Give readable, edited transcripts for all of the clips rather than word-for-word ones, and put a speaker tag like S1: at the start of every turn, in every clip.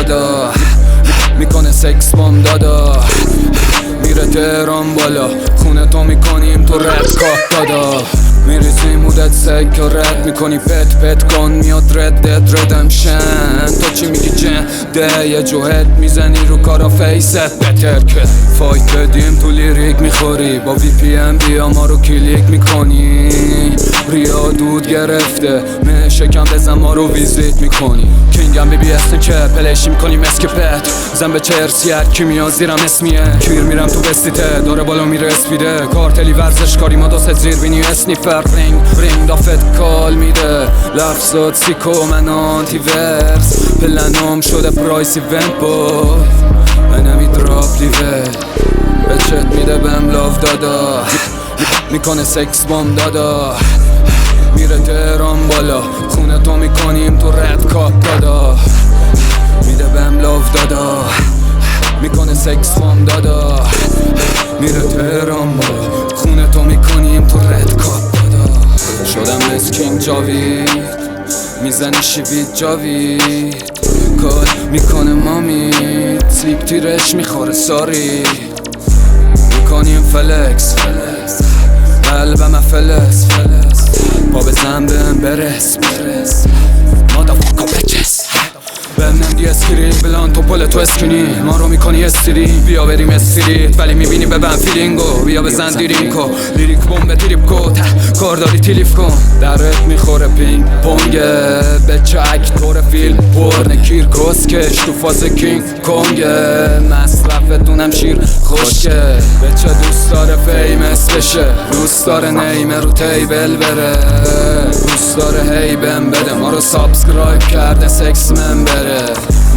S1: دادا، میکنه سکس بام دادا، میره تهران بالا، خونه تو میکنیم تو ردکاه دادا، میریزی مودت سگ و رد میکنی پت پت کن میاد ردت ردمشن. تو چی میگی جنده یه جوهت میزنی رو کارا فیست بتر که فایت بدیم تو لیریک میخوری، با وی پی ام بیا ما رو کلیک میکنی، ریا دود گرفته شکم بزن ما رو ویزیت میکنی، کینگم بی اسن که پلیشی میکنی مسکپت زن به چرسی هر کی میاد زیرم اسمیه، کیر میرم تو بستیته داره بالا میره اسپیده، کارتلی ورزشکاری ما دوست زیر بینی اسنیفر رینگ دافت کال میده، لفظات سیکو من آنتی ورس، پلنم شده پرایس ایونت بود انمی دراپ لیول، بچت میده بهم لاف دادا، میکنه سکس بام دادا، میره تهران بالا، خونه تو میکنیم تو ردکاه دادا، میده بهم لاف دادا، میکنه سکس بام دادا، میره تهران بالا، خونه تو میکنیم تو ردکاه دادا. شدم مسکینگ جاوید، میزنی شیوید جاوید، کار میکنه مامی سیب تیرش میخوره ساری، میکنیم فلکس قلبم فلس پا بزن بهم برس مادافاکا بچس بهم نمیدی اسکرین بلان تو پل تو اسکینی، ما رو میکنی استریم بیا بریم استریت ولی میبینی ببن فیلینگو، بیا بزن دیرینکو لیریک بومب تریپ کو کار داری تیلیف کن، درت میخوره پینگ پونگه به چک طور فیلم برن کیر کسکش تو فاز کینگ کنگه، مصرفتونم شیر خوشکه، بچه دوست داره فیمس بشه، دوست داره نیمه رو تیبل بره، دوست داره هی بهم بده، ما رو سابسکرایب کرده سکس ممبره،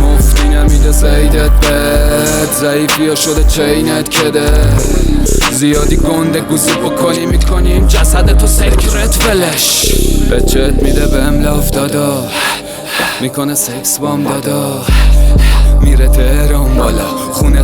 S1: مفتی نمیده زیدت بد، ضعیفی ها شده چینت کده، زیادی گنده گوزی بکنی میکنیم جسد تو سکرت فلش، بچت میده بهم لاف دادا، میکنه سکس بام دادا، میره تهران بالا، خونه